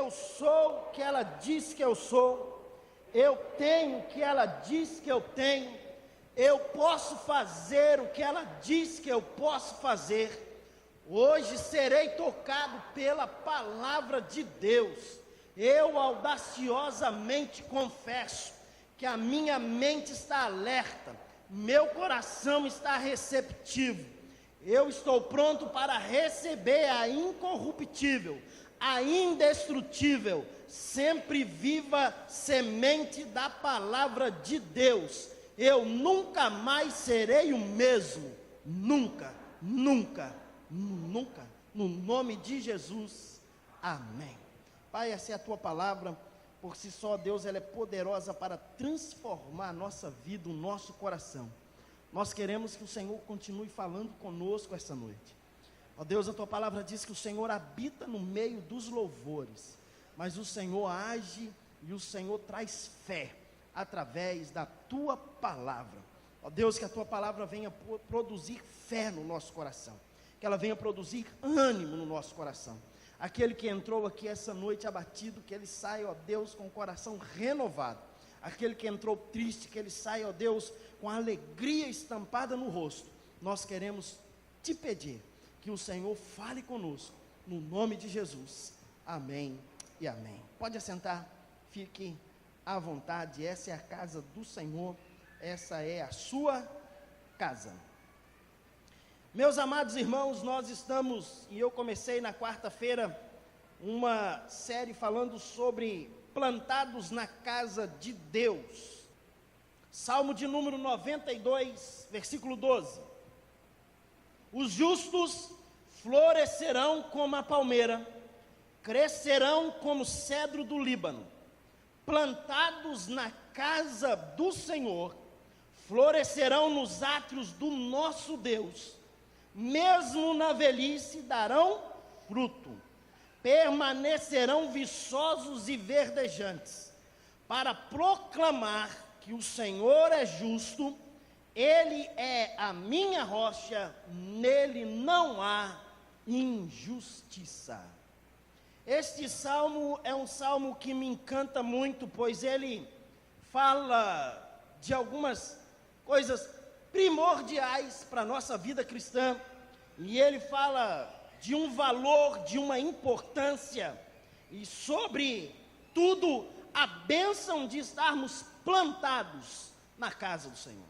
Eu sou o que ela diz que eu sou, eu tenho o que ela diz que eu tenho, eu posso fazer o que ela diz que eu posso fazer. Hoje serei tocado pela palavra de Deus. Eu audaciosamente confesso que a minha mente está alerta, meu coração está receptivo. Eu estou pronto para receber a incorruptível, a indestrutível, sempre viva semente da palavra de Deus. Eu nunca mais serei o mesmo, nunca, nunca, nunca, no nome de Jesus, amém. Pai, essa é a tua palavra, por si só, Deus, ela é poderosa para transformar a nossa vida, o nosso coração. Nós queremos que o Senhor continue falando conosco essa noite. Ó Deus, a tua palavra diz que o Senhor habita no meio dos louvores, mas o Senhor age e o Senhor traz fé através da tua palavra. Ó Deus, que a tua palavra venha produzir fé no nosso coração, que ela venha produzir ânimo no nosso coração. Aquele que entrou aqui essa noite abatido, que ele saia, ó Deus, com o coração renovado. Aquele que entrou triste, que ele saia, ó Deus, com a alegria estampada no rosto. Nós queremos te pedir que o Senhor fale conosco, no nome de Jesus, amém e amém. Pode assentar, fique à vontade. Essa é a casa do Senhor, essa é a sua casa. Meus amados irmãos, nós estamos, e eu comecei na quarta-feira, uma série falando sobre plantados na casa de Deus. Salmo de número 92, versículo 12. Os justos florescerão como a palmeira, crescerão como cedro do Líbano, plantados na casa do Senhor, florescerão nos átrios do nosso Deus, mesmo na velhice darão fruto, permanecerão viçosos e verdejantes, para proclamar que o Senhor é justo, Ele é a minha rocha, nele não há injustiça. Este salmo é um salmo que me encanta muito, pois ele fala de algumas coisas primordiais para a nossa vida cristã, e ele fala de um valor, de uma importância, e sobre tudo, a bênção de estarmos plantados na casa do Senhor.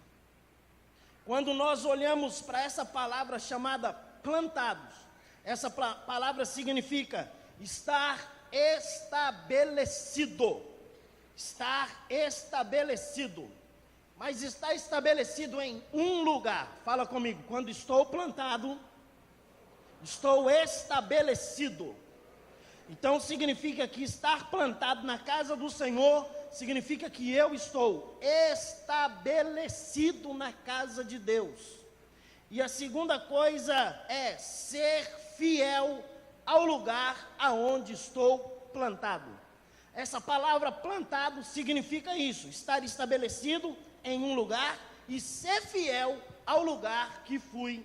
Quando nós olhamos para essa palavra chamada plantados, essa palavra significa estar estabelecido, estar estabelecido, mas está estabelecido em um lugar. Fala comigo, quando estou plantado, estou estabelecido. Então significa que estar plantado na casa do Senhor, significa que eu estou estabelecido na casa de Deus. E a segunda coisa é ser fiel ao lugar aonde estou plantado. Essa palavra plantado significa isso, estar estabelecido em um lugar e ser fiel ao lugar que fui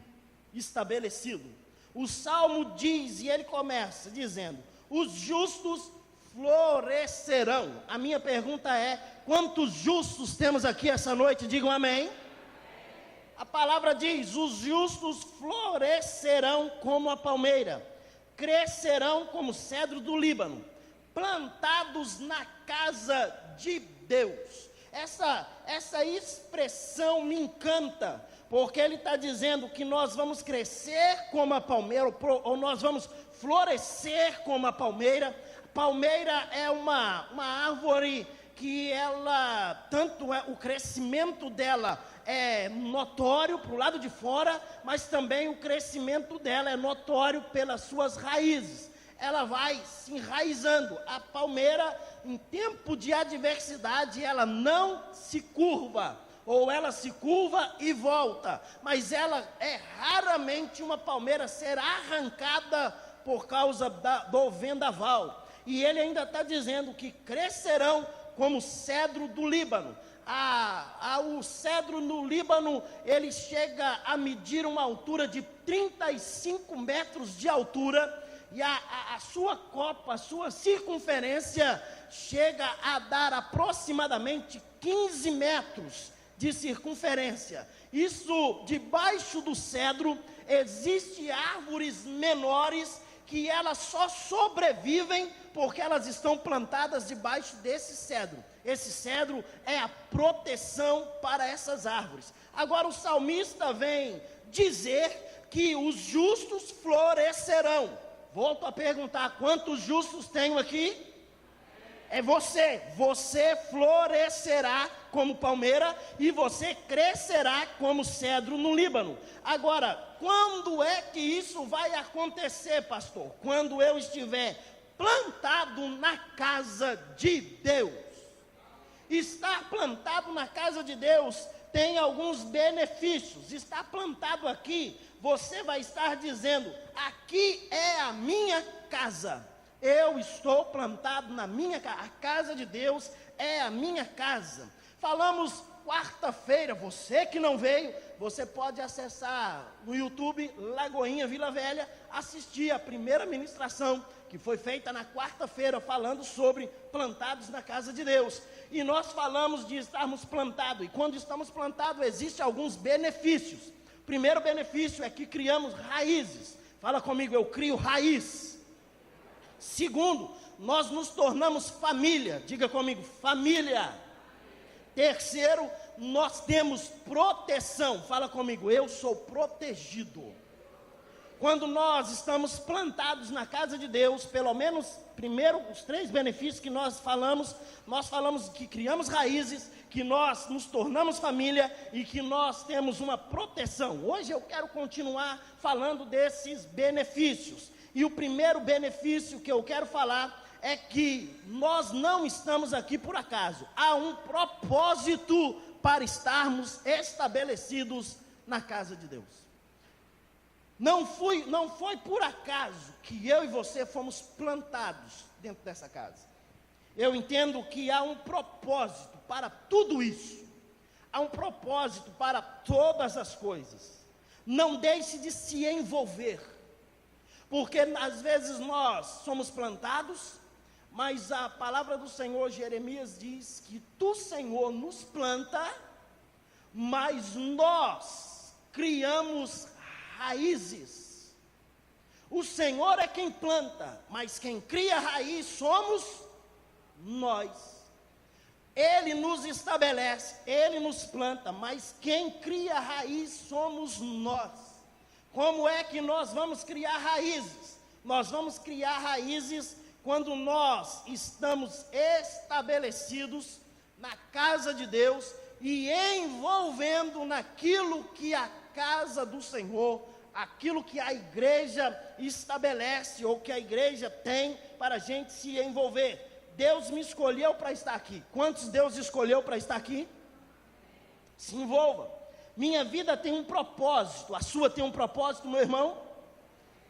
estabelecido. O Salmo diz, e ele começa dizendo, os justos florescerão. A minha pergunta é, quantos justos temos aqui essa noite? Digam amém. A palavra diz, os justos florescerão como a palmeira, crescerão como cedro do Líbano, plantados na casa de Deus. Essa expressão me encanta, porque ele está dizendo que nós vamos crescer como a palmeira, ou nós vamos florescer como a palmeira. Palmeira é uma árvore que ela, tanto o crescimento dela é notório para o lado de fora, mas também o crescimento dela é notório pelas suas raízes. Ela vai se enraizando. A palmeira, em tempo de adversidade, ela não se curva, ou ela se curva e volta, mas ela é raramente uma palmeira ser arrancada por causa do vendaval. E ele ainda está dizendo que crescerão como cedro do Líbano. O cedro no Líbano, ele chega a medir uma altura de 35 metros de altura, e a sua copa, a sua circunferência chega a dar aproximadamente 15 metros de circunferência. Isso, debaixo do cedro, existem árvores menores que elas só sobrevivem porque elas estão plantadas debaixo desse cedro. Esse cedro é a proteção para essas árvores. Agora o salmista vem dizer que os justos florescerão. Volto a perguntar, quantos justos tenho aqui? É você. Você florescerá como palmeira e você crescerá como cedro no Líbano. Agora, quando é que isso vai acontecer, pastor? Quando eu estiver plantado na casa de Deus. Estar plantado na casa de Deus tem alguns benefícios. Estar plantado aqui, você vai estar dizendo: aqui é a minha casa. Eu estou plantado na minha casa. A casa de Deus é a minha casa. Falamos quarta-feira, você que não veio, você pode acessar no YouTube Lagoinha Vila Velha, assistir a primeira ministração que foi feita na quarta-feira, falando sobre plantados na casa de Deus. E nós falamos de estarmos plantados, e quando estamos plantados, existem alguns benefícios. O primeiro benefício é que criamos raízes. Fala comigo, eu crio raiz. Segundo, nós nos tornamos família. Diga comigo, família. Terceiro, nós temos proteção. Fala comigo, eu sou protegido. Quando nós estamos plantados na casa de Deus, pelo menos, primeiro, os 3 benefícios que nós falamos que criamos raízes, que nós nos tornamos família e que nós temos uma proteção. Hoje eu quero continuar falando desses benefícios. E o primeiro benefício que eu quero falar é que nós não estamos aqui por acaso. Há um propósito para estarmos estabelecidos na casa de Deus. Não foi por acaso que eu e você fomos plantados dentro dessa casa. Eu entendo que há um propósito para tudo isso. Há um propósito para todas as coisas. Não deixe de se envolver. Porque às vezes nós somos plantados, mas a palavra do Senhor, Jeremias, diz que tu, Senhor, nos planta, mas nós criamos raízes. O Senhor é quem planta, mas quem cria raiz somos nós. Ele nos estabelece, Ele nos planta, mas quem cria raiz somos nós. Como é que nós vamos criar raízes? Nós vamos criar raízes quando nós estamos estabelecidos na casa de Deus e envolvendo naquilo que a casa do Senhor, aquilo que a igreja estabelece ou que a igreja tem para a gente se envolver. Deus me escolheu para estar aqui. Quantos Deus escolheu para estar aqui? Se envolva. Minha vida tem um propósito, a sua tem um propósito, meu irmão.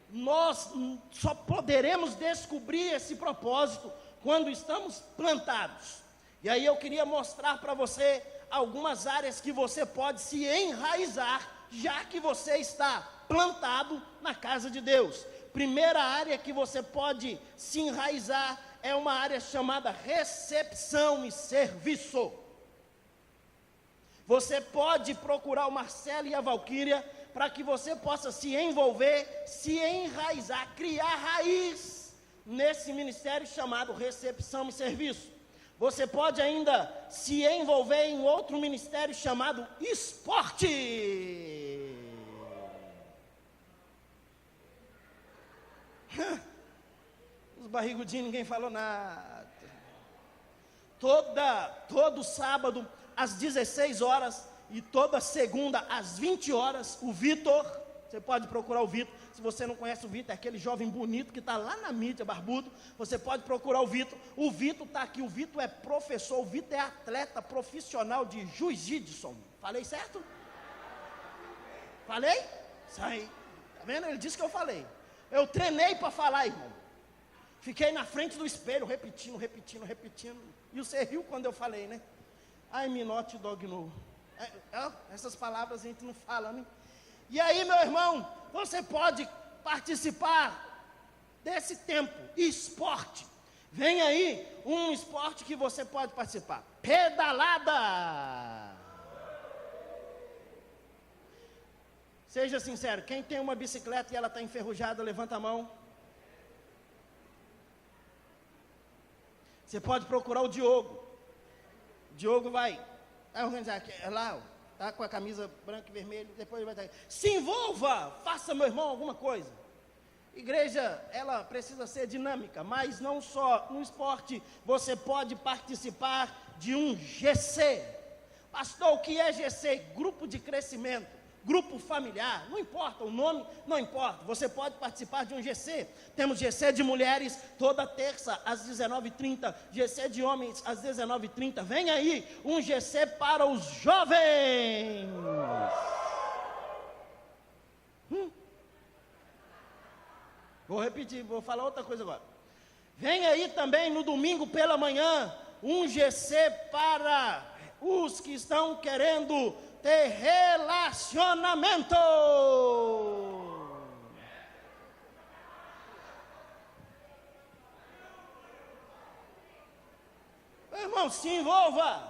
Nós só poderemos descobrir esse propósito quando estamos plantados. E aí eu queria mostrar para você algumas áreas que você pode se enraizar, já que você está plantado na casa de Deus. Primeira área que você pode se enraizar é uma área chamada recepção e serviço. Você pode procurar o Marcelo e a Valquíria para que você possa se envolver, se enraizar, criar raiz nesse ministério chamado recepção e serviço. Você pode ainda se envolver em outro ministério chamado esporte. Os barrigudinhos, ninguém falou nada. Todo sábado, às 16 horas, e toda segunda, às 20 horas, o Vitor, você pode procurar o Vitor. Se você não conhece o Vitor, é aquele jovem bonito que está lá na mídia, barbudo. Você pode procurar o Vitor. O Vitor está aqui, o Vitor é professor, o Vitor é atleta profissional de jiu-jitsu. Falei certo? Falei? Isso aí. Tá vendo? Ele disse que eu falei. Eu treinei para falar, irmão. Fiquei na frente do espelho, repetindo. E você riu quando eu falei, né? Ai, me note dog no. Essas palavras a gente não fala, né? E aí, meu irmão, você pode participar desse tempo, esporte. Vem aí um esporte que você pode participar: pedalada. Seja sincero, quem tem uma bicicleta e ela está enferrujada, levanta a mão. Você pode procurar o Diogo. O Diogo vai organizar, lá, tá com a camisa branca e vermelha, depois ele vai estar. Se envolva, faça, meu irmão, alguma coisa. Igreja, ela precisa ser dinâmica, mas não só no esporte. Você pode participar de um GC. Pastor, o que é GC? Grupo de crescimento. Grupo familiar, não importa, o nome não importa, você pode participar de um GC. Temos GC de mulheres toda terça às 19h30, GC de homens às 19h30. Vem aí um GC para os jovens. Vou repetir, vou falar outra coisa agora. Vem aí também no domingo pela manhã um GC para os que estão querendo ter relacionamento. Meu irmão, se envolva.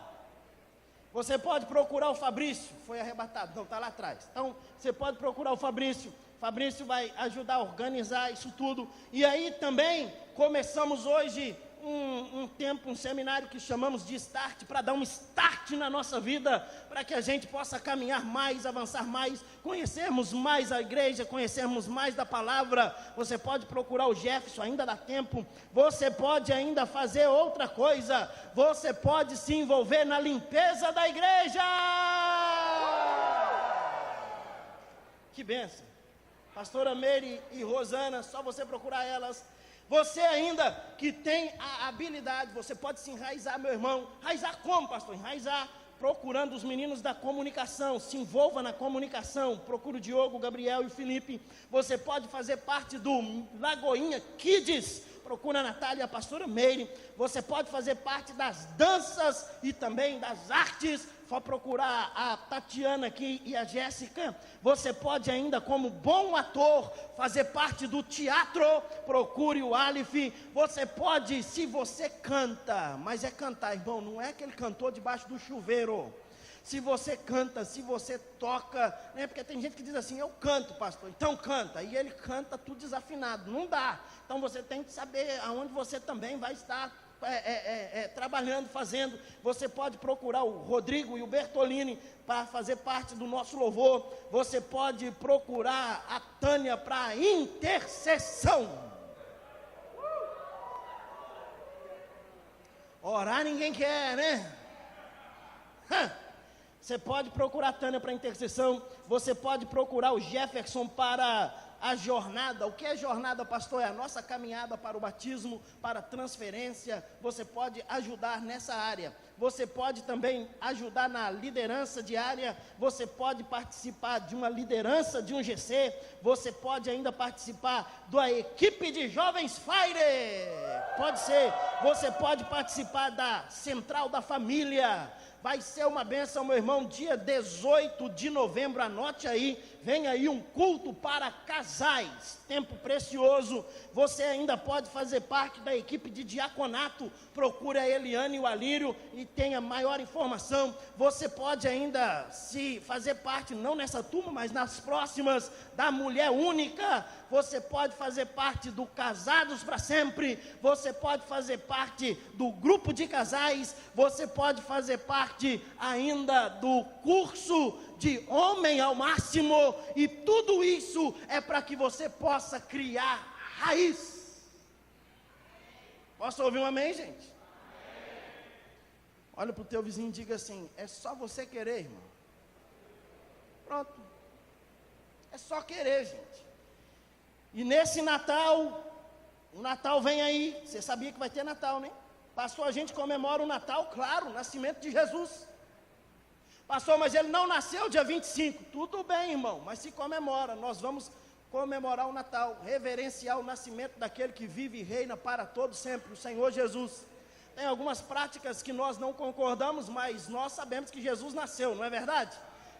Você pode procurar o Fabrício, foi arrebatado, não, está lá atrás. Então, você pode procurar o Fabrício. Fabrício vai ajudar a organizar isso tudo. E aí também começamos hoje um seminário que chamamos de Start, para dar um start na nossa vida, para que a gente possa caminhar mais, avançar mais, conhecermos mais a igreja, conhecermos mais da palavra. Você pode procurar o Jefferson, ainda dá tempo. Você pode ainda fazer outra coisa, você pode se envolver na limpeza da igreja. Que bênção. Pastora Meire e Rosana, só você procurar elas. Você ainda que tem a habilidade, você pode se enraizar, meu irmão. Enraizar como, pastor? Enraizar procurando os meninos da comunicação. Se envolva na comunicação. Procura o Diogo, o Gabriel e o Felipe. Você pode fazer parte do Lagoinha Kids. Procura a Natália e a pastora Meire. Você pode fazer parte das danças e também das artes. Só procurar a Tatiana aqui e a Jéssica. Você pode ainda, como bom ator, fazer parte do teatro. Procure o Aleph. Você pode, se você canta, mas é cantar, irmão, não é aquele cantor debaixo do chuveiro. Se você canta, se você toca, né? Porque tem gente que diz assim: eu canto, pastor, então canta. E ele canta tudo desafinado, não dá. Então você tem que saber aonde você também vai estar trabalhando, fazendo. Você pode procurar o Rodrigo e o Bertolini para fazer parte do nosso louvor. Você pode procurar a Tânia para intercessão. Orar ninguém quer, né? Você pode procurar a Tânia para intercessão. Você pode procurar o Jefferson para a jornada. O que é jornada, pastor? É a nossa caminhada para o batismo, para a transferência. Você pode ajudar nessa área. Você pode também ajudar na liderança diária. Você pode participar de uma liderança de um GC. Você pode ainda participar da equipe de Jovens Fire. Pode ser. Você pode participar da Central da Família. Vai ser uma bênção, meu irmão, dia 18 de novembro, anote aí, vem aí um culto para casais, tempo precioso. Você ainda pode fazer parte da equipe de diaconato, procure a Eliane e o Alírio e tenha maior informação. Você pode ainda se fazer parte, não nessa turma, mas nas próximas, da Mulher Única. Você pode fazer parte do Casados para Sempre. Você pode fazer parte do grupo de casais. Você pode fazer parte ainda do curso de Homem ao Máximo. E tudo isso é para que você possa criar raiz. Posso ouvir um amém, gente? Olha para o teu vizinho e diga assim: é só você querer, irmão. Pronto. É só querer, gente. E nesse Natal, o Natal vem aí. Você sabia que vai ter Natal, né? Pastor, a gente comemora o Natal, claro, o nascimento de Jesus. Pastor, mas ele não nasceu dia 25. Tudo bem, irmão, mas se comemora. Nós vamos comemorar o Natal, reverenciar o nascimento daquele que vive e reina para todo sempre, o Senhor Jesus. Tem algumas práticas que nós não concordamos, mas nós sabemos que Jesus nasceu, não é verdade?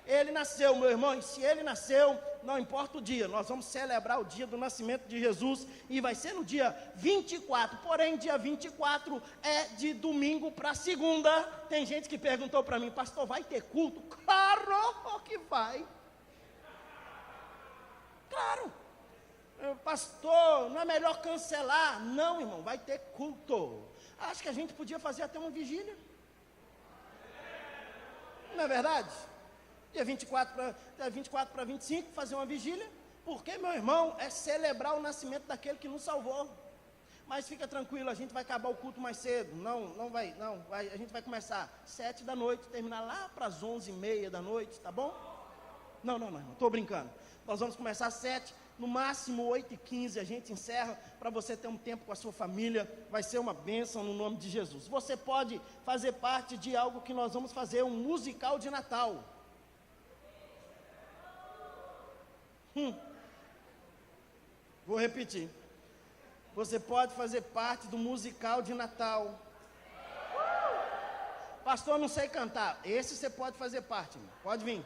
ele nasceu, meu irmão, e se ele nasceu, não importa o dia, nós vamos celebrar o dia do nascimento de Jesus, e vai ser no dia 24, porém dia 24 é de domingo para segunda. Tem gente que perguntou para mim: pastor, vai ter culto? Claro que vai, claro. Pastor, não é melhor cancelar? Não, irmão, vai ter culto. Acho que a gente podia fazer até uma vigília, não é verdade? Dia 24 para 25, fazer uma vigília, porque, meu irmão, é celebrar o nascimento daquele que nos salvou. Mas fica tranquilo, a gente vai acabar o culto mais cedo. Não vai, a gente vai começar 7 da noite, terminar lá para as 11h30 da noite, tá bom? Não, irmão, estou brincando. Nós vamos começar às 7, no máximo 8h15 a gente encerra, para você ter um tempo com a sua família. Vai ser uma bênção no nome de Jesus. Você pode fazer parte de algo que nós vamos fazer, um musical de Natal. Vou repetir. Você pode fazer parte do musical de Natal. Pastor, não sei cantar. Esse você pode fazer parte, irmão. Pode vir.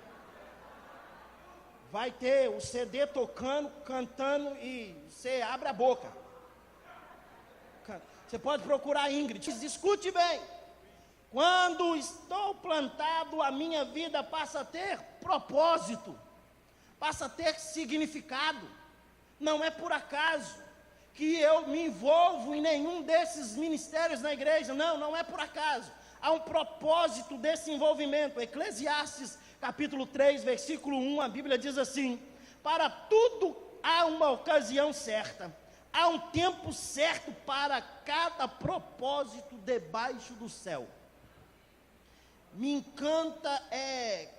Vai ter o CD tocando, cantando, e você abre a boca. Você pode procurar a Ingrid. Escute bem. Quando estou plantado, a minha vida passa a ter propósito, passa a ter significado. Não é por acaso que eu me envolvo em nenhum desses ministérios na igreja. Não é por acaso. Há um propósito desse envolvimento. Eclesiastes capítulo 3, versículo 1, a Bíblia diz assim: para tudo há uma ocasião certa, há um tempo certo para cada propósito debaixo do céu. Me encanta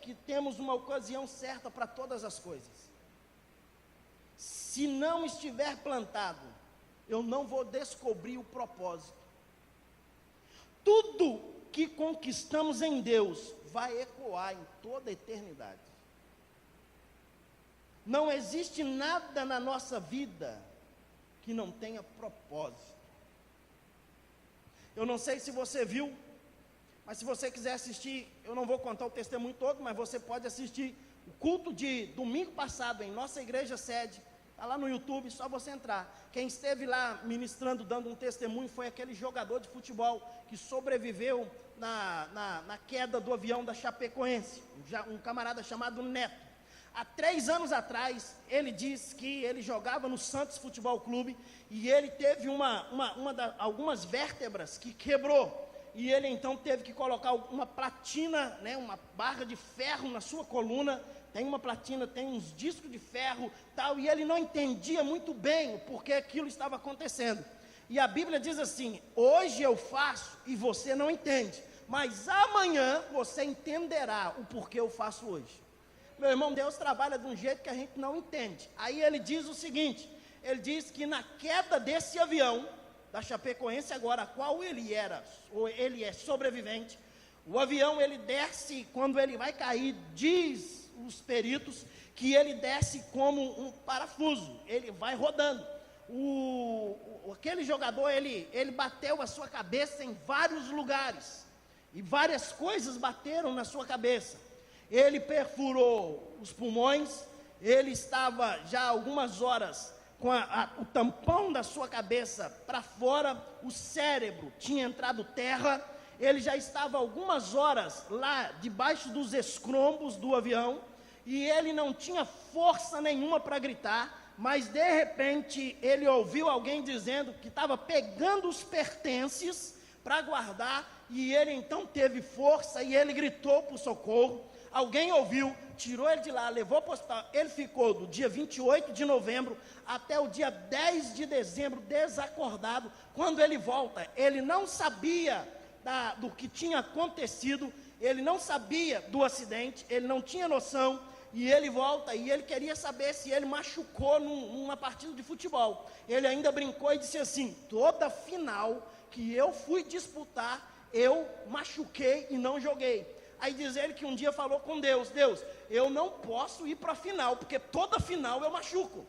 que temos uma ocasião certa para todas as coisas. Se não estiver plantado, eu não vou descobrir o propósito. Tudo que conquistamos em Deus vai ecoar em toda a eternidade. Não existe nada na nossa vida que não tenha propósito. Eu não sei se você viu, mas se você quiser assistir, eu não vou contar o testemunho todo, mas você pode assistir o culto de domingo passado em nossa igreja sede. Está lá no YouTube, só você entrar. Quem esteve lá ministrando, dando um testemunho, foi aquele jogador de futebol que sobreviveu na queda do avião da Chapecoense, um camarada chamado Neto. Há 3 anos atrás, ele disse que ele jogava no Santos Futebol Clube, e ele teve algumas vértebras que quebrou, e ele então teve que colocar uma platina, uma barra de ferro na sua coluna. Tem uma platina, tem uns discos de ferro, tal, e ele não entendia muito bem o porquê aquilo estava acontecendo. E a Bíblia diz assim: hoje eu faço e você não entende, mas amanhã você entenderá o porquê eu faço hoje. Meu irmão, Deus trabalha de um jeito que a gente não entende. Aí ele diz o seguinte: ele diz que na queda desse avião, da Chapecoense agora, a qual ele é sobrevivente, o avião ele desce, quando ele vai cair, diz os peritos que ele desce como um parafuso, ele vai rodando. Aquele jogador, ele bateu a sua cabeça em vários lugares, e várias coisas bateram na sua cabeça. Ele perfurou os pulmões, ele estava já algumas horas com o tampão da sua cabeça para fora, o cérebro tinha entrado terra, ele já estava algumas horas lá debaixo dos escombros do avião, e ele não tinha força nenhuma para gritar, mas de repente ele ouviu alguém dizendo que estava pegando os pertences para guardar, e ele então teve força e ele gritou por socorro. Alguém ouviu, tirou ele de lá, levou para o hospital. Ele ficou do dia 28 de novembro até o dia 10 de dezembro desacordado. Quando ele volta, ele não sabia do que tinha acontecido, ele não sabia do acidente, ele não tinha noção, e ele volta e ele queria saber se ele machucou numa partida de futebol. Ele ainda brincou e disse assim: toda final que eu fui disputar, eu machuquei e não joguei. Aí diz ele que um dia falou com Deus: Deus, eu não posso ir para a final, porque toda final eu machuco.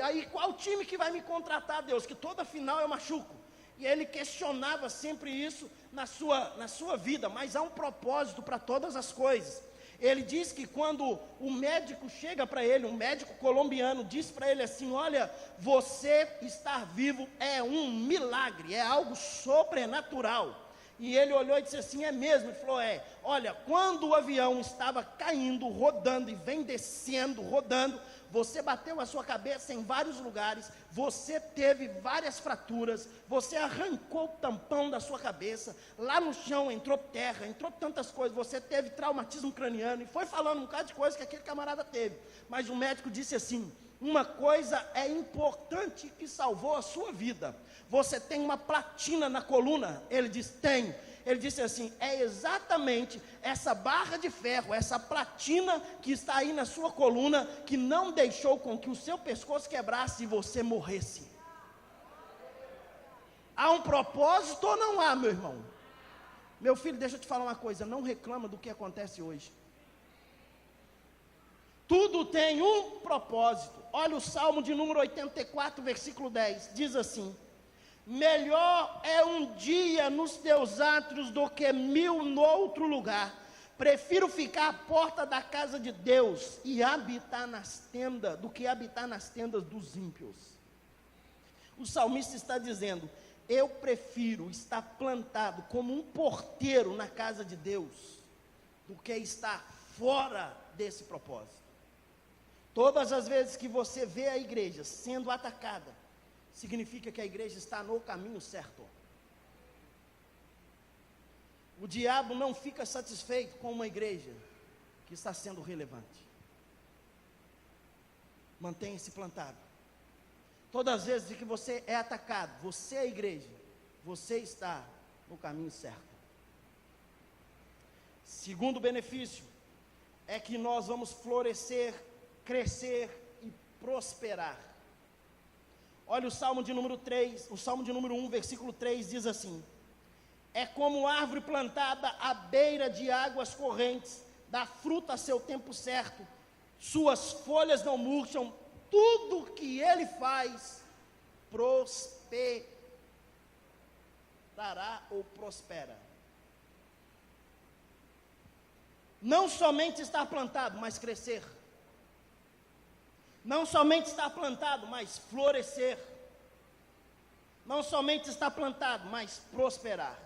Aí qual time que vai me contratar, Deus, que toda final eu machuco? E ele questionava sempre isso na sua vida, mas há um propósito para todas as coisas. Ele diz que quando o médico chega para ele, um médico colombiano, diz para ele assim: olha, você estar vivo é um milagre, é algo sobrenatural. E ele olhou e disse assim: é mesmo? Ele falou: olha, quando o avião estava caindo, rodando, e vem descendo, rodando, você bateu a sua cabeça em vários lugares, você teve várias fraturas, você arrancou o tampão da sua cabeça, lá no chão entrou terra, entrou tantas coisas, você teve traumatismo craniano, e foi falando um bocado de coisa que aquele camarada teve. Mas o médico disse assim: uma coisa é importante que salvou a sua vida, você tem uma platina na coluna? Ele disse: tem. Ele disse assim: é exatamente essa barra de ferro, essa platina que está aí na sua coluna, que não deixou com que o seu pescoço quebrasse e você morresse. Há um propósito ou não há, meu irmão? Meu filho, deixa eu te falar uma coisa, não reclama do que acontece hoje. Tudo tem um propósito. Olha o Salmo de número 84, versículo 10, diz assim: melhor é um dia nos teus átrios do que 1000 no outro lugar. Prefiro ficar à porta da casa de Deus e habitar nas tendas, do que habitar nas tendas dos ímpios. O salmista está dizendo: eu prefiro estar plantado como um porteiro na casa de Deus, do que estar fora desse propósito. Todas as vezes que você vê a igreja sendo atacada, significa que a igreja está no caminho certo. O diabo não fica satisfeito com uma igreja que está sendo relevante. Mantenha-se plantado. Todas as vezes que você é atacado, você é a igreja, você está no caminho certo. Segundo benefício é que nós vamos florescer, crescer e prosperar. Olha o Salmo de número 3, o Salmo de número 1, versículo 3, diz assim: é como árvore plantada à beira de águas correntes, dá fruta a seu tempo certo, suas folhas não murcham, tudo que ele faz prosperará ou prospera. Não somente estar plantado, mas crescer. Não somente estar plantado, mas florescer. Não somente estar plantado, mas prosperar.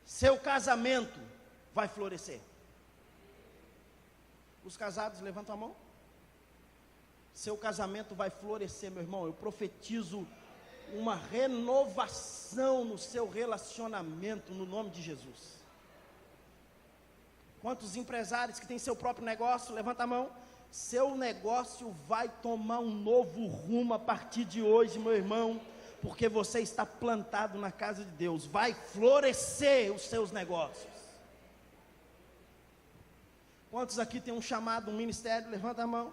Seu casamento vai florescer. Os casados, levantam a mão. Seu casamento vai florescer, meu irmão. Eu profetizo uma renovação no seu relacionamento, no nome de Jesus. Quantos empresários que têm seu próprio negócio, levanta a mão. Seu negócio vai tomar um novo rumo a partir de hoje, meu irmão, porque você está plantado na casa de Deus. Vai florescer os seus negócios. Quantos aqui tem um chamado, um ministério? Levanta a mão.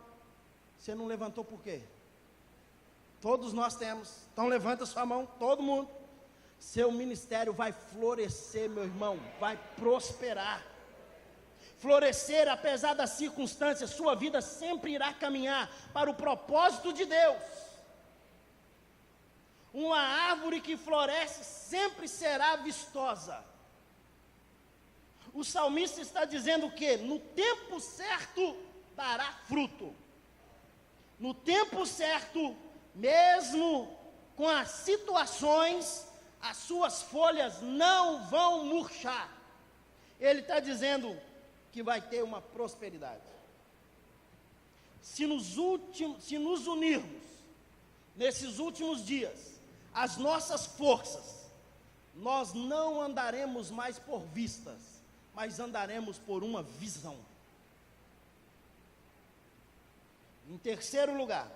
Você não levantou por quê? Todos nós temos. Então levanta sua mão, todo mundo. Seu ministério vai florescer, meu irmão, vai prosperar. Florescer apesar das circunstâncias, sua vida sempre irá caminhar para o propósito de Deus. Uma árvore que floresce sempre será vistosa. O salmista está dizendo que no tempo certo dará fruto. No tempo certo, mesmo com as situações, as suas folhas não vão murchar. Ele está dizendo que vai ter uma prosperidade. Se nos unirmos nesses últimos dias, as nossas forças, nós não andaremos mais por vistas, mas andaremos por uma visão. Em terceiro lugar,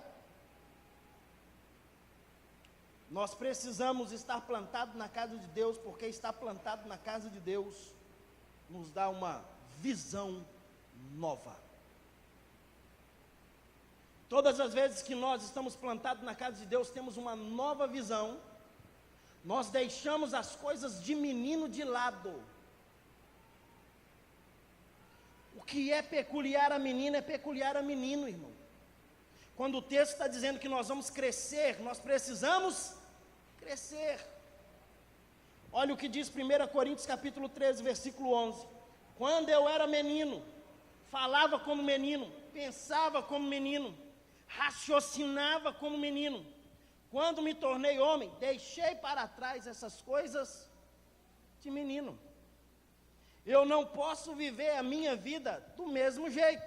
nós precisamos estar plantados na casa de Deus, porque estar plantado na casa de Deus nos dá uma visão nova. Todas as vezes que nós estamos plantados na casa de Deus, temos uma nova visão. Nós deixamos as coisas de menino de lado. O que é peculiar a menina é peculiar a menino, irmão. Quando o texto está dizendo que nós vamos crescer, nós precisamos crescer. Olha o que diz 1 Coríntios capítulo 13, versículo 11. Quando eu era menino, falava como menino, pensava como menino, raciocinava como menino. Quando me tornei homem, deixei para trás essas coisas de menino. Eu não posso viver a minha vida do mesmo jeito.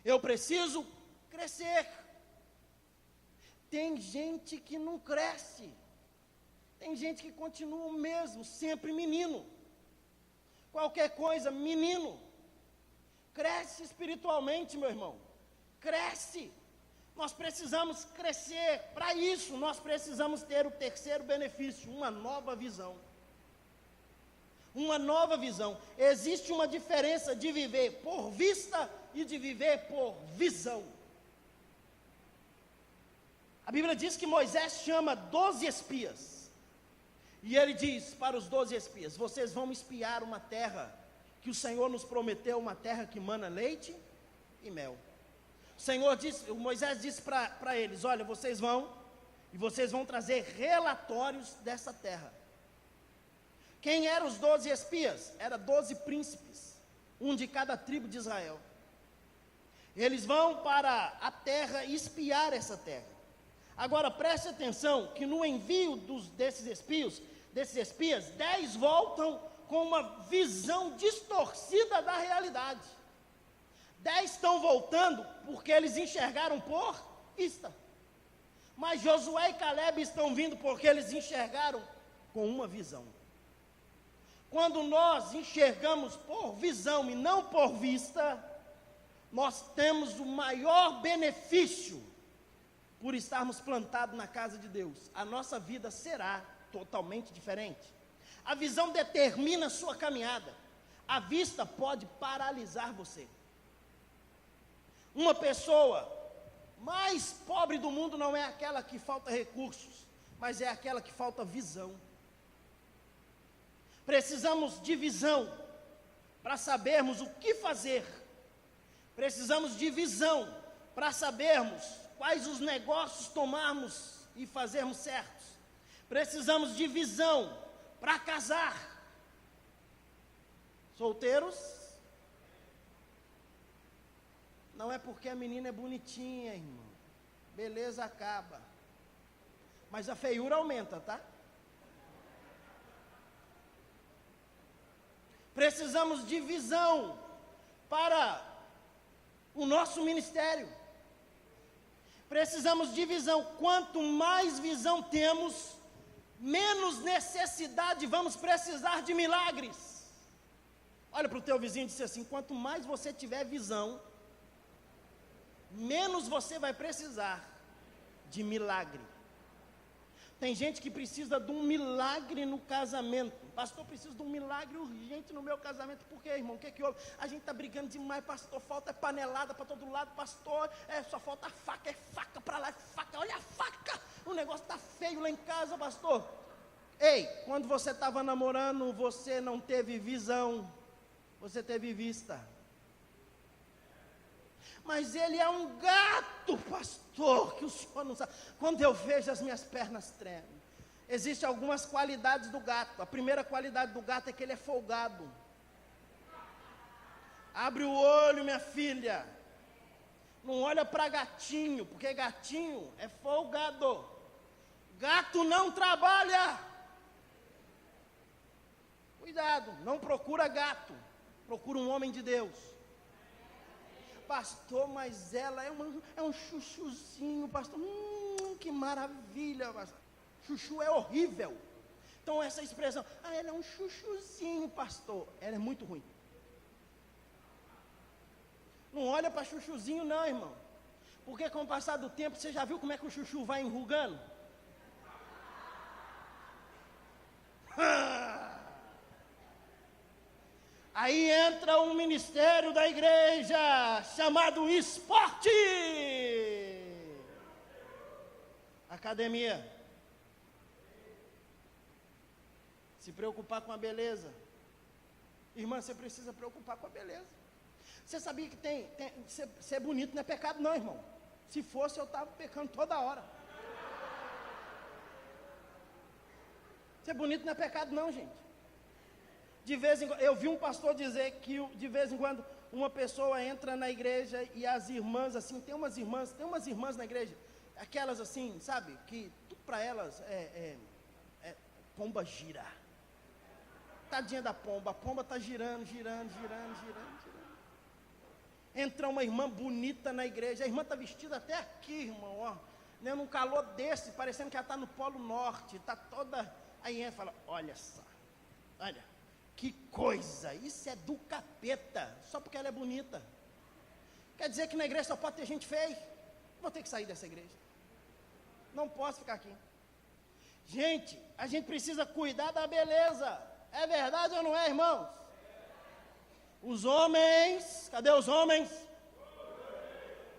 Eu preciso crescer. Tem gente que não cresce. Tem gente que continua o mesmo, sempre menino. Qualquer coisa, menino. Cresce espiritualmente, meu irmão. Cresce. Nós precisamos crescer. Para isso, nós precisamos ter o terceiro benefício, uma nova visão. Uma nova visão. Existe uma diferença de viver por vista e de viver por visão. A Bíblia diz que Moisés chama 12 espias. E ele diz para os 12 espias: vocês vão espiar uma terra que o Senhor nos prometeu, uma terra que mana leite e mel. O Moisés disse para eles: olha, vocês vão trazer relatórios dessa terra. Quem eram os 12 espias? Eram 12 príncipes, um de cada tribo de Israel. Eles vão para a terra espiar essa terra. Agora preste atenção que no envio desses espias, 10 voltam com uma visão distorcida da realidade. 10 estão voltando porque eles enxergaram por vista. Mas Josué e Caleb estão vindo porque eles enxergaram com uma visão. Quando nós enxergamos por visão e não por vista, nós temos o maior benefício por estarmos plantados na casa de Deus. A nossa vida será totalmente diferente. A visão determina a sua caminhada. A vista pode paralisar você. Uma pessoa mais pobre do mundo não é aquela que falta recursos, mas é aquela que falta visão. Precisamos de visão para sabermos o que fazer. Precisamos de visão para sabermos quais os negócios tomarmos e fazermos certos. Precisamos de visão para casar. Solteiros? Não é porque a menina é bonitinha, irmão. Beleza acaba. Mas a feiura aumenta, tá? Precisamos de visão para o nosso ministério. Precisamos de visão. Quanto mais visão temos, menos necessidade vamos precisar de milagres. Olha para o teu vizinho e diz assim: quanto mais você tiver visão, menos você vai precisar de milagre. Tem gente que precisa de um milagre no casamento. Pastor, preciso de um milagre urgente no meu casamento. Por quê, irmão? O que é que houve? A gente está brigando demais, pastor. Falta panelada para todo lado, pastor. Só falta faca, é faca para lá, é faca. Olha a faca. O negócio está feio lá em casa, pastor. Ei, quando você estava namorando, você não teve visão. Você teve vista. Mas ele é um gato, pastor, que o senhor não sabe. Quando eu vejo, as minhas pernas tremem. Existem algumas qualidades do gato. A primeira qualidade do gato é que ele é folgado. Abre o olho, minha filha. Não olha para gatinho, porque gatinho é folgado. Gato não trabalha. Cuidado, não procura gato. Procura um homem de Deus. Pastor, mas ela é um chuchuzinho, pastor. Que maravilha, pastor. Chuchu é horrível. Então essa expressão, ela é um chuchuzinho, pastor. Ela é muito ruim. Não olha para chuchuzinho não, irmão. Porque com o passar do tempo, você já viu como é que o chuchu vai enrugando? Aí entra um ministério da igreja chamado esporte. Academia. Se preocupar com a beleza. Irmã, você precisa preocupar com a beleza. Você sabia que ser bonito não é pecado não, irmão. Se fosse, eu estava pecando toda hora. Ser bonito não é pecado não, gente. De vez em quando, eu vi um pastor dizer que de vez em quando uma pessoa entra na igreja e as irmãs, assim, tem umas irmãs na igreja, aquelas assim, sabe, que tudo para elas é pomba gira. Tadinha da pomba, a pomba está girando. Entra uma irmã bonita na igreja, a irmã está vestida até aqui, irmão, ó, né, num calor desse, parecendo que ela está no Polo Norte, está toda, aí entra e fala, olha só, olha, que coisa, isso é do capeta, só porque ela é bonita. Quer dizer que na igreja só pode ter gente feia? Vou ter que sair dessa igreja, não posso ficar aqui. Gente, a gente precisa cuidar da beleza, é verdade ou não é, irmãos? Os homens, cadê os homens?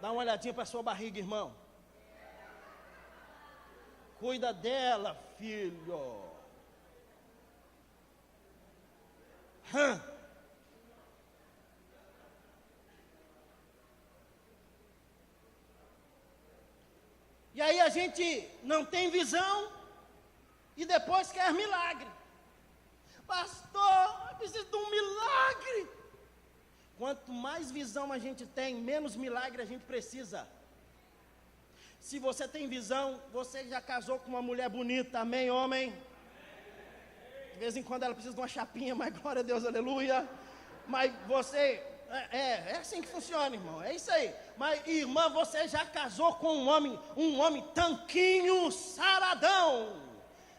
Dá uma olhadinha para a sua barriga, irmão. Cuida dela, filho. E aí a gente não tem visão e depois quer milagre. Pastor, eu preciso de um milagre. Quanto mais visão a gente tem, menos milagre a gente precisa. Se você tem visão, você já casou com uma mulher bonita, amém, homem? De vez em quando ela precisa de uma chapinha, mas glória a Deus, aleluia. Mas você, é assim que funciona, irmão, é isso aí. Mas irmã, você já casou com um homem tanquinho, saradão.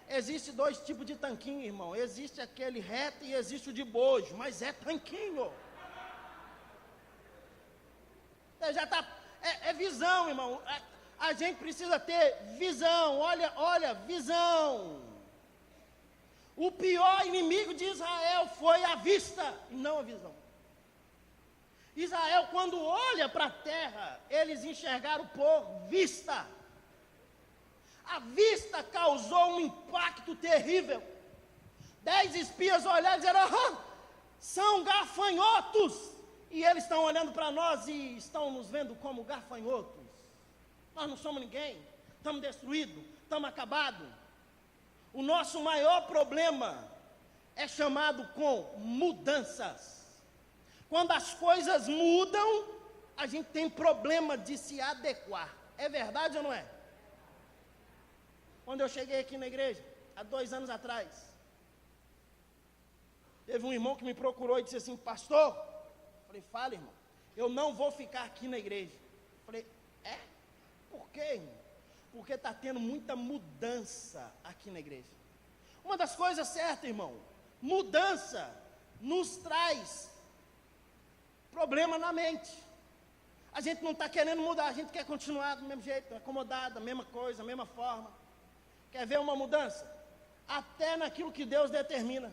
Existe dois tipos de tanquinho, irmão. Existe aquele reto e existe o de bojo, mas é tanquinho. Você já está, é visão, irmão. A gente precisa ter visão, olha, visão. O pior inimigo de Israel foi a vista, e não a visão. Israel, quando olha para a terra, eles enxergaram por vista. A vista causou um impacto terrível. 10 espias olharam e disseram, são gafanhotos. E eles estão olhando para nós e estão nos vendo como gafanhotos. Nós não somos ninguém, estamos destruídos, estamos acabados. O nosso maior problema é chamado com mudanças. Quando as coisas mudam, a gente tem problema de se adequar. É verdade ou não é? Quando eu cheguei aqui na igreja, há 2 anos atrás, teve um irmão que me procurou e disse assim, pastor, falei, fala, irmão, eu não vou ficar aqui na igreja. Falei, por quê, irmão? Porque está tendo muita mudança aqui na igreja. Uma das coisas certas, irmão, mudança nos traz problema na mente. A gente não está querendo mudar, a gente quer continuar do mesmo jeito, acomodado, a mesma coisa, a mesma forma. Quer ver uma mudança? Até naquilo que Deus determina.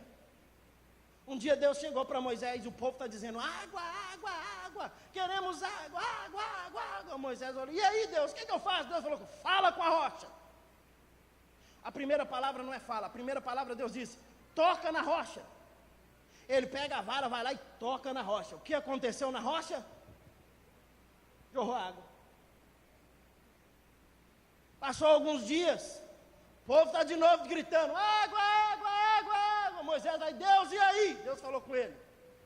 Um dia Deus chegou para Moisés e o povo está dizendo, água, queremos água. Moisés olhou, e aí Deus, o que eu faço? Deus falou, fala com a rocha. A primeira palavra não é fala, a primeira palavra Deus disse, toca na rocha. Ele pega a vara, vai lá e toca na rocha. O que aconteceu na rocha? Jorrou água. Passou alguns dias, o povo está de novo gritando, água. Moisés vai, Deus, e aí? Deus falou com ele,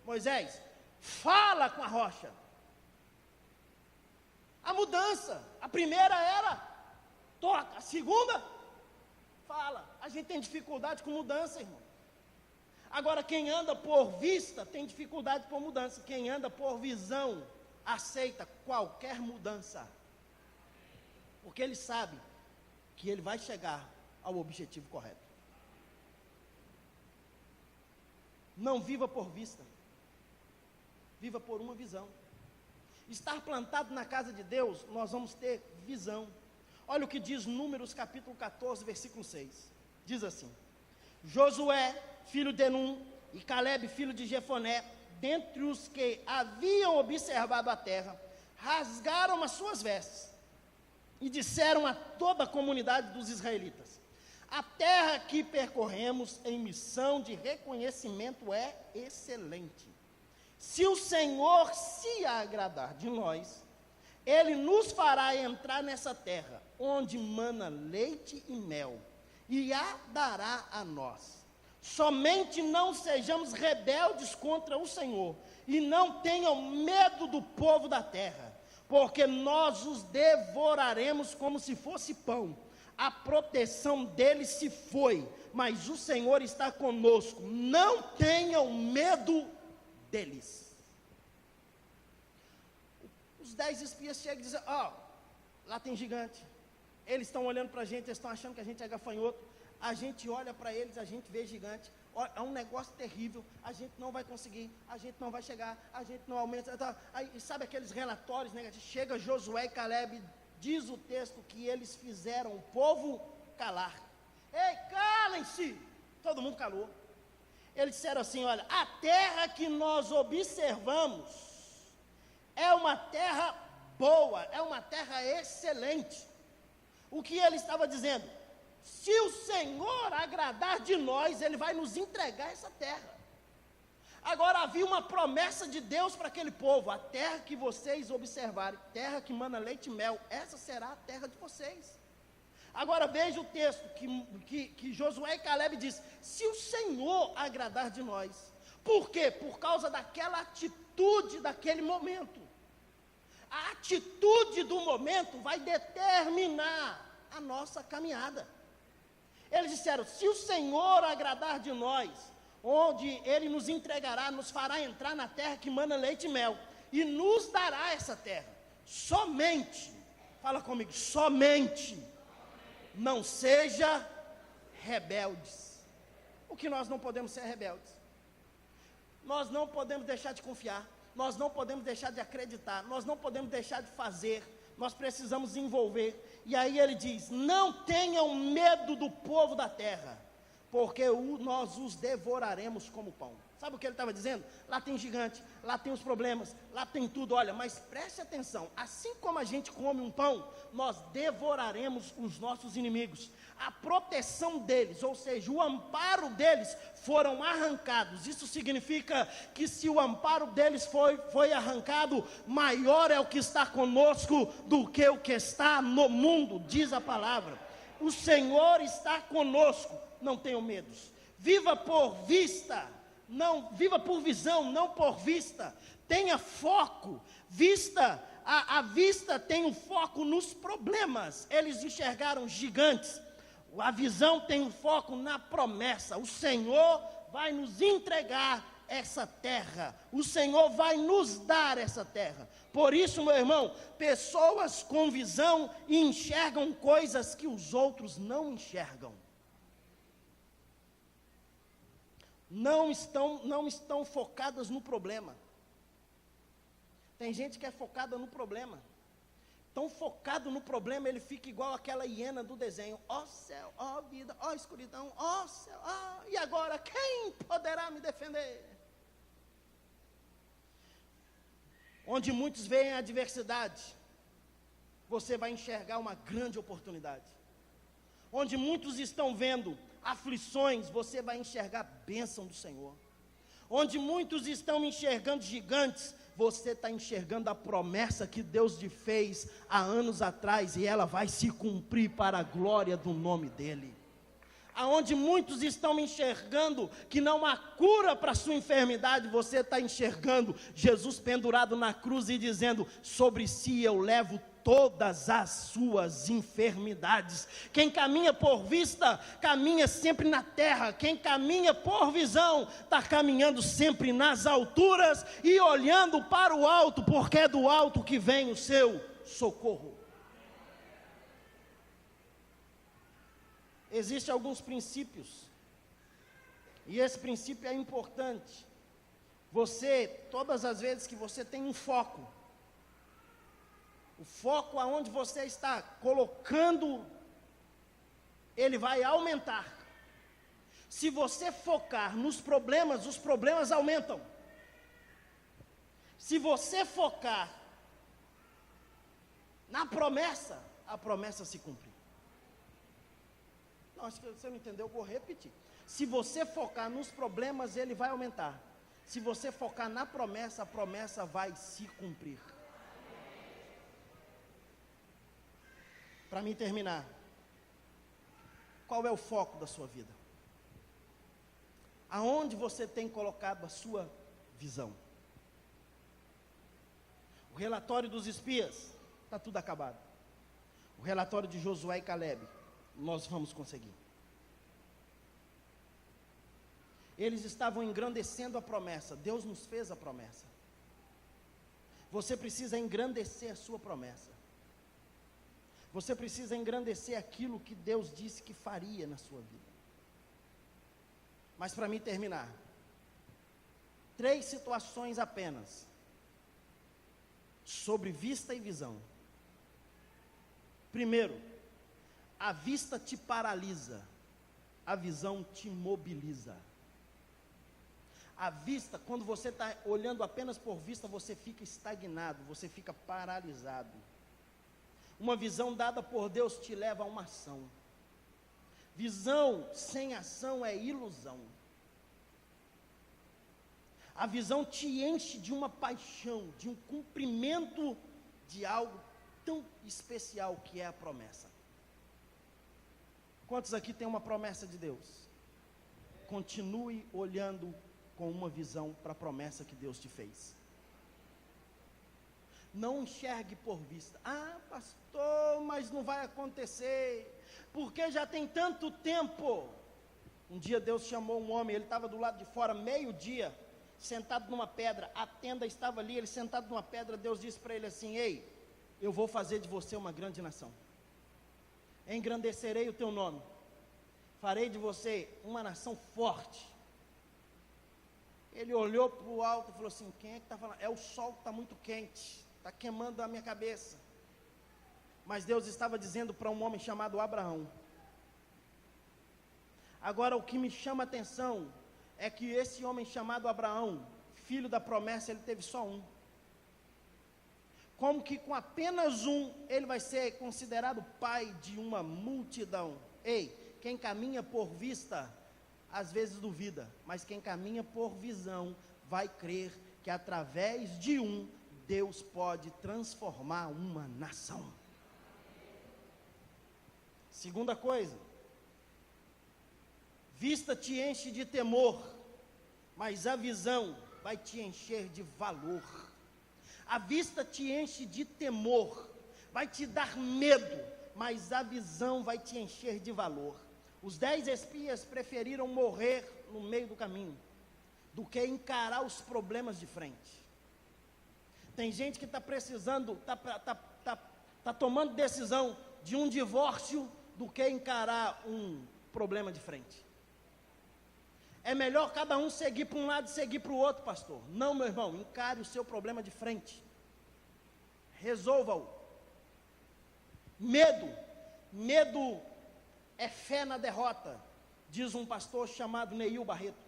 Moisés, fala com a rocha. A mudança, a primeira era, toca, a segunda, fala. A gente tem dificuldade com mudança, irmão. Agora, quem anda por vista, tem dificuldade com mudança. Quem anda por visão, aceita qualquer mudança. Porque ele sabe que ele vai chegar ao objetivo correto. Não viva por vista, viva por uma visão. Estar plantado na casa de Deus, nós vamos ter visão. Olha o que diz Números capítulo 14, versículo 6. Diz assim, Josué, filho de Num, e Caleb, filho de Jefoné, dentre os que haviam observado a terra, rasgaram as suas vestes e disseram a toda a comunidade dos israelitas, a terra que percorremos em missão de reconhecimento é excelente. Se o Senhor se agradar de nós, Ele nos fará entrar nessa terra, onde mana leite e mel, e a dará a nós. Somente não sejamos rebeldes contra o Senhor, e não tenham medo do povo da terra, porque nós os devoraremos como se fosse pão. A proteção deles se foi, mas o Senhor está conosco. Não tenham medo deles. Os 10 espias chegam e dizem: lá tem gigante. Eles estão olhando para a gente, eles estão achando que a gente é gafanhoto. A gente olha para eles, a gente vê gigante. É um negócio terrível, a gente não vai conseguir, a gente não vai chegar, a gente não aumenta. Aí, sabe aqueles relatórios negativos? Chega Josué e Caleb, diz o texto que eles fizeram o povo calar. Ei, calem-se! Todo mundo calou. Eles disseram assim: olha, a terra que nós observamos é uma terra boa, é uma terra excelente. O que ele estava dizendo? Se o Senhor agradar de nós, Ele vai nos entregar essa terra. Agora havia uma promessa de Deus para aquele povo: a terra que vocês observarem, terra que mana leite e mel, essa será a terra de vocês. Agora veja o texto que Josué e Caleb diz: se o Senhor agradar de nós. Por quê? Por causa daquela atitude daquele momento. A atitude do momento vai determinar a nossa caminhada. Eles disseram: se o Senhor agradar de nós, onde Ele nos entregará, nos fará entrar na terra que mana leite e mel, e nos dará essa terra. Somente, fala comigo, somente, não seja rebeldes. O que nós não podemos ser rebeldes? Nós não podemos deixar de confiar, nós não podemos deixar de acreditar, nós não podemos deixar de fazer, nós precisamos envolver. E aí ele diz: não tenham medo do povo da terra, porque nós os devoraremos como pão. Sabe o que ele estava dizendo? Lá tem gigante, lá tem os problemas, lá tem tudo. Olha, mas preste atenção: assim como a gente come um pão, nós devoraremos os nossos inimigos. A proteção deles, ou seja, o amparo deles, foram arrancados. Isso significa que se o amparo deles foi arrancado, maior é o que está conosco do que o que está no mundo, diz a palavra. O Senhor está conosco, não tenham medos. Viva por vista, não, viva por visão, não por vista. Tenha foco, vista. A vista tem um foco nos problemas. Eles enxergaram gigantes. A visão tem um foco na promessa. O Senhor vai nos entregar essa terra. O Senhor vai nos dar essa terra. Por isso, meu irmão, pessoas com visão enxergam coisas que os outros não enxergam. Não estão focadas no problema. Tem gente que é focada no problema. Tão focado no problema, ele fica igual aquela hiena do desenho. Ó céu, ó vida, ó escuridão, ó céu, e agora quem poderá me defender? Onde muitos veem a adversidade, você vai enxergar uma grande oportunidade. Onde muitos estão vendo aflições, você vai enxergar a bênção do Senhor. Onde muitos estão enxergando gigantes, você está enxergando a promessa que Deus lhe fez há anos atrás, e ela vai se cumprir para a glória do nome dEle. Aonde muitos estão enxergando que não há cura para a sua enfermidade, você está enxergando Jesus pendurado na cruz e dizendo: sobre si eu levo todas as suas enfermidades. Quem caminha por vista, caminha sempre na terra. Quem caminha por visão, está caminhando sempre nas alturas e olhando para o alto, porque é do alto que vem o seu socorro. Existem alguns princípios, e esse princípio é importante. Todas as vezes que você tem um foco, o foco aonde você está colocando, ele vai aumentar. Se você focar nos problemas, os problemas aumentam. Se você focar na promessa, a promessa se cumpre. Não, acho que você não entendeu, eu vou repetir. Se você focar nos problemas, ele vai aumentar. Se você focar na promessa, a promessa vai se cumprir. Para mim terminar, qual é o foco da sua vida? Aonde você tem colocado a sua visão? O relatório dos espias, está tudo acabado. O relatório de Josué e Calebe, nós vamos conseguir. Eles estavam engrandecendo a promessa. Deus nos fez a promessa. Você precisa engrandecer a sua promessa. Você precisa engrandecer aquilo que Deus disse que faria na sua vida. Mas para mim terminar, 3 situações apenas sobre vista e visão. Primeiro, a vista te paralisa, a visão te mobiliza. A vista, quando você está olhando apenas por vista, você fica estagnado, você fica paralisado. Uma visão dada por Deus te leva a uma ação. Visão sem ação é ilusão. A visão te enche de uma paixão, de um cumprimento de algo tão especial que é a promessa. Quantos aqui têm uma promessa de Deus? Continue olhando com uma visão para a promessa que Deus te fez. Não enxergue por vista. Ah, pastor, mas não vai acontecer, porque já tem tanto tempo. Um dia Deus chamou um homem, ele estava do lado de fora, meio-dia, sentado numa pedra, a tenda estava ali, ele sentado numa pedra. Deus disse para ele assim: ei, eu vou fazer de você uma grande nação, engrandecerei o teu nome, farei de você uma nação forte. Ele olhou para o alto e falou assim: quem é que está falando? É o sol que está muito quente, está queimando a minha cabeça. Mas Deus estava dizendo para um homem chamado Abraão. Agora o que me chama a atenção é que esse homem chamado Abraão, filho da promessa, ele teve só um. Como que com apenas um, ele vai ser considerado pai de uma multidão? Ei, quem caminha por vista, às vezes duvida, mas quem caminha por visão, vai crer que através de um, Deus pode transformar uma nação. Segunda coisa, vista te enche de temor, mas a visão vai te encher de valor. A vista te enche de temor, vai te dar medo, mas a visão vai te encher de valor. Os 10 espias preferiram morrer no meio do caminho, do que encarar os problemas de frente. Tem gente que está precisando, está tomando decisão de um divórcio, do que encarar um problema de frente. É melhor cada um seguir para um lado e seguir para o outro, pastor. Não, meu irmão, encare o seu problema de frente. Resolva-o. Medo é fé na derrota, diz um pastor chamado Neil Barreto.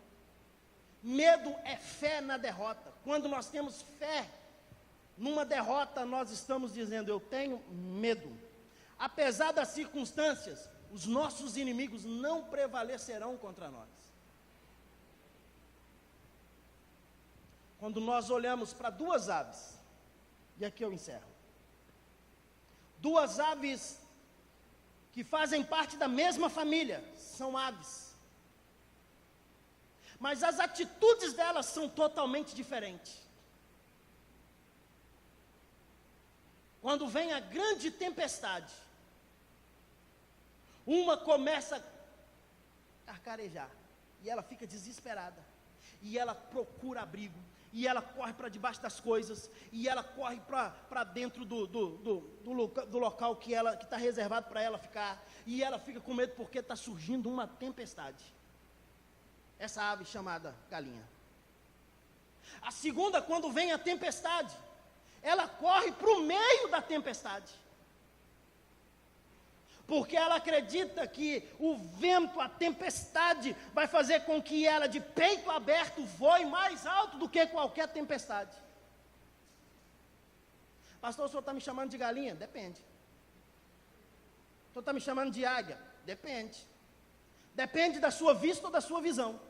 Medo é fé na derrota. Quando nós temos fé numa derrota, nós estamos dizendo: eu tenho medo. Apesar das circunstâncias, os nossos inimigos não prevalecerão contra nós. Quando nós olhamos para 2 aves, e aqui eu encerro, 2 aves que fazem parte da mesma família, são aves, mas as atitudes delas são totalmente diferentes. Quando vem a grande tempestade, uma começa a carcarejar, e ela fica desesperada, e ela procura abrigo, e ela corre para debaixo das coisas, e ela corre para dentro do local que está reservado para ela ficar, e ela fica com medo porque está surgindo uma tempestade. Essa ave chamada galinha. A segunda, quando vem a tempestade, ela corre para o meio da tempestade, porque ela acredita que o vento, a tempestade, vai fazer com que ela, de peito aberto, voe mais alto do que qualquer tempestade. Pastor, o senhor está me chamando de galinha? Depende. O senhor está me chamando de águia? Depende. Depende da sua vista ou da sua visão.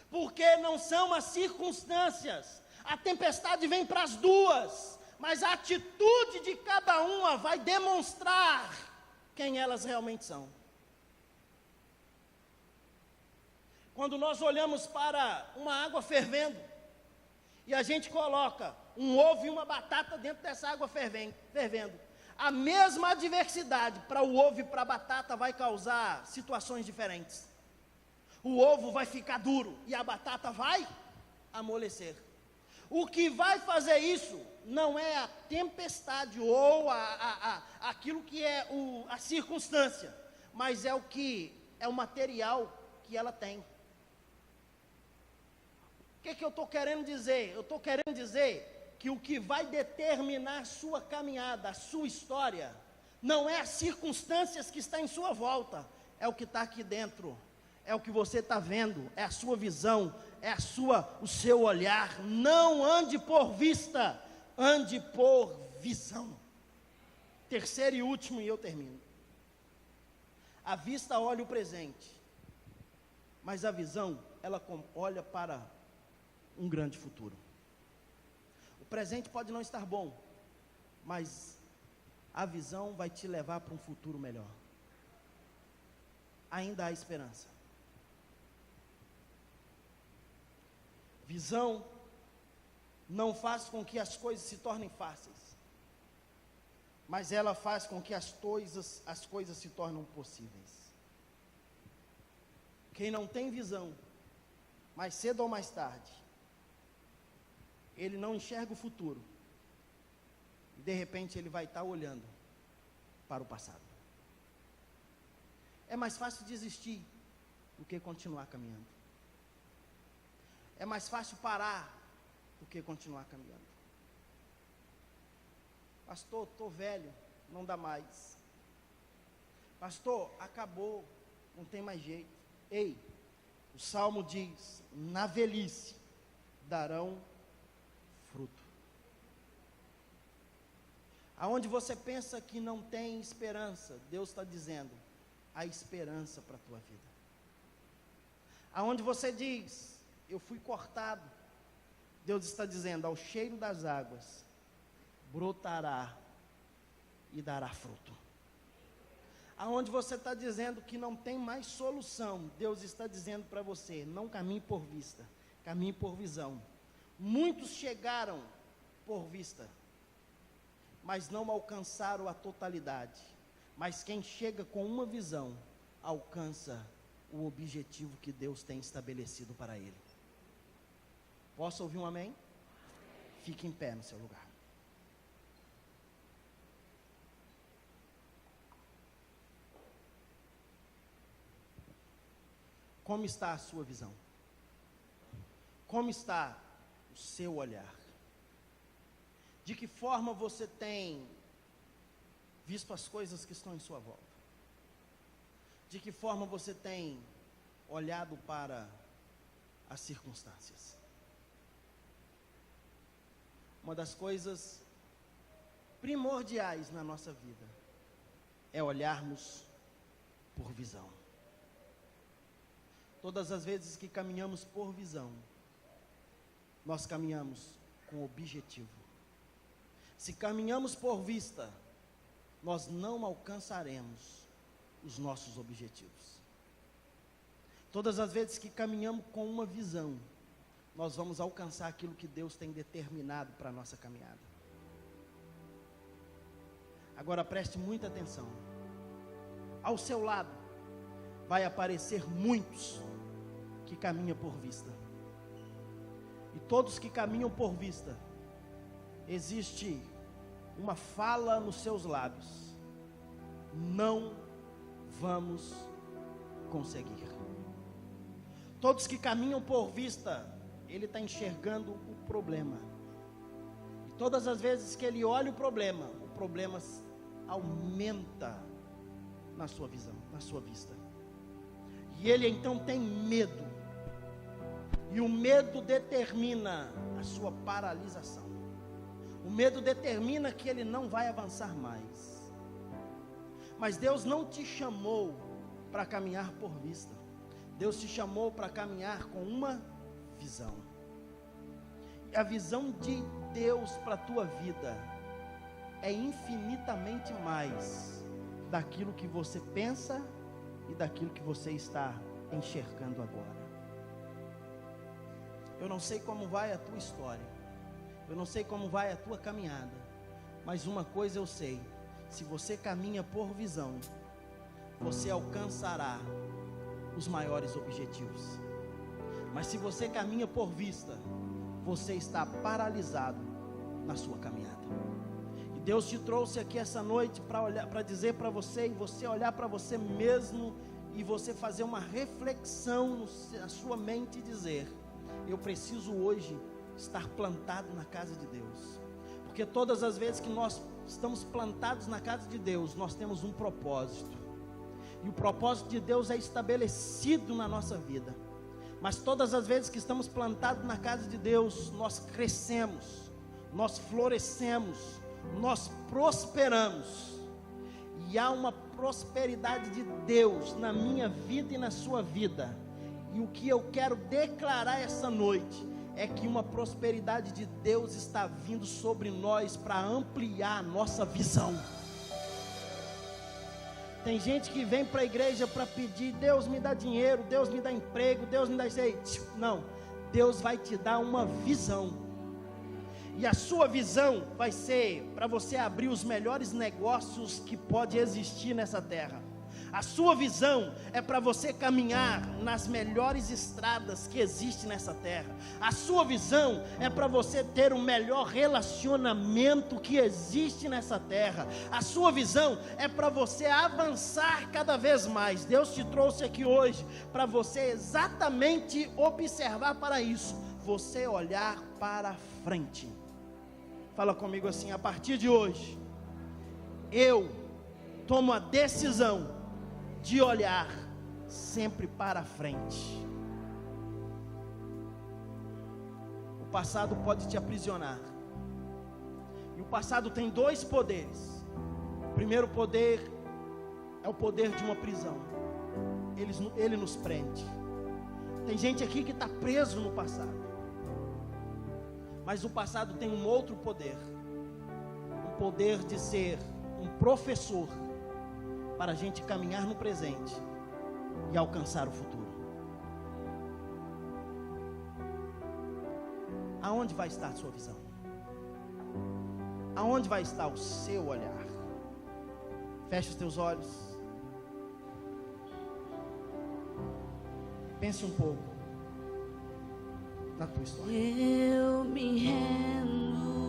Porque não são as circunstâncias. A tempestade vem para as duas, mas a atitude de cada uma vai demonstrar quem elas realmente são. Quando nós olhamos para uma água fervendo, e a gente coloca um ovo e uma batata dentro dessa água fervendo, a mesma adversidade para o ovo e para a batata vai causar situações diferentes. O ovo vai ficar duro e a batata vai amolecer. O que vai fazer isso não é a tempestade ou aquilo que é a circunstância, mas é o material que ela tem. O que eu estou querendo dizer? Eu estou querendo dizer que o que vai determinar a sua caminhada, a sua história, não é as circunstâncias que estão em sua volta, é o que está aqui dentro, é o que você está vendo, é a sua visão, é o seu olhar. Não ande por vista, ande por visão. Terceiro e último, e eu termino. A vista olha o presente, mas a visão, ela olha para um grande futuro. O presente pode não estar bom, mas a visão vai te levar para um futuro melhor. Ainda há esperança. Visão não faz com que as coisas se tornem fáceis, mas ela faz com que as coisas se tornem possíveis. Quem não tem visão, mais cedo ou mais tarde, ele não enxerga o futuro, e de repente ele vai estar olhando para o passado. É mais fácil desistir do que continuar caminhando. É mais fácil parar do que continuar caminhando. Pastor, estou velho, não dá mais. Pastor, acabou, não tem mais jeito. Ei, o Salmo diz: na velhice darão fruto. Aonde você pensa que não tem esperança, Deus está dizendo: há esperança para a tua vida. Aonde você diz: eu fui cortado, Deus está dizendo: ao cheiro das águas brotará e dará fruto. Aonde você está dizendo que não tem mais solução, Deus está dizendo para você: não caminhe por vista, caminhe por visão. Muitos chegaram por vista, mas não alcançaram a totalidade. Mas quem chega com uma visão, alcança o objetivo que Deus tem estabelecido para ele. Posso ouvir um amém? Fique em pé no seu lugar. Como está a sua visão? Como está o seu olhar? De que forma você tem visto as coisas que estão em sua volta? De que forma você tem olhado para as circunstâncias? Uma das coisas primordiais na nossa vida é olharmos por visão. Todas as vezes que caminhamos por visão, nós caminhamos com objetivo. Se caminhamos por vista, nós não alcançaremos os nossos objetivos. Todas as vezes que caminhamos com uma visão, nós vamos alcançar aquilo que Deus tem determinado para a nossa caminhada. Agora preste muita atenção. Ao seu lado vai aparecer muitos que caminham por vista. E todos que caminham por vista, existe uma fala nos seus lábios: não vamos conseguir. Todos que caminham por vista, ele está enxergando o problema. E todas as vezes que ele olha o problema aumenta na sua visão, na sua vista. E ele então tem medo. E o medo determina a sua paralisação. O medo determina que ele não vai avançar mais. Mas Deus não te chamou para caminhar por vista. Deus te chamou para caminhar com uma visão. E a visão de Deus para a tua vida é infinitamente mais daquilo que você pensa e daquilo que você está enxergando agora. Eu não sei como vai a tua história, eu não sei como vai a tua caminhada, mas uma coisa eu sei: se você caminha por visão, você alcançará os maiores objetivos. Mas se você caminha por vista, você está paralisado na sua caminhada. E Deus te trouxe aqui essa noite para dizer para você, e você olhar para você mesmo, e você fazer uma reflexão na sua mente e dizer: eu preciso hoje estar plantado na casa de Deus. Porque todas as vezes que nós estamos plantados na casa de Deus, nós temos um propósito. E o propósito de Deus é estabelecido na nossa vida. Mas todas as vezes que estamos plantados na casa de Deus, nós crescemos, nós florescemos, nós prosperamos. E há uma prosperidade de Deus na minha vida e na sua vida. E o que eu quero declarar essa noite é que uma prosperidade de Deus está vindo sobre nós para ampliar a nossa visão. Tem gente que vem para a igreja para pedir: Deus me dá dinheiro, Deus me dá emprego, Deus me dá isso aí. Não, Deus vai te dar uma visão. E a sua visão vai ser para você abrir os melhores negócios que pode existir nessa terra. A sua visão é para você caminhar nas melhores estradas que existem nessa terra. A sua visão é para você ter o melhor relacionamento que existe nessa terra. A sua visão é para você avançar cada vez mais. Deus te trouxe aqui hoje para você exatamente observar para isso. Você olhar para frente. Fala comigo assim: a partir de hoje, eu tomo a decisão de olhar sempre para frente. O passado pode te aprisionar. E o passado tem dois poderes. O primeiro poder é o poder de uma prisão. Ele nos prende. Tem gente aqui que está preso no passado. Mas o passado tem um outro poder. O poder de ser um professor para a gente caminhar no presente e alcançar o futuro. Aonde vai estar a sua visão? Aonde vai estar o seu olhar? Feche os teus olhos. Pense um pouco na tua história. Eu me rendo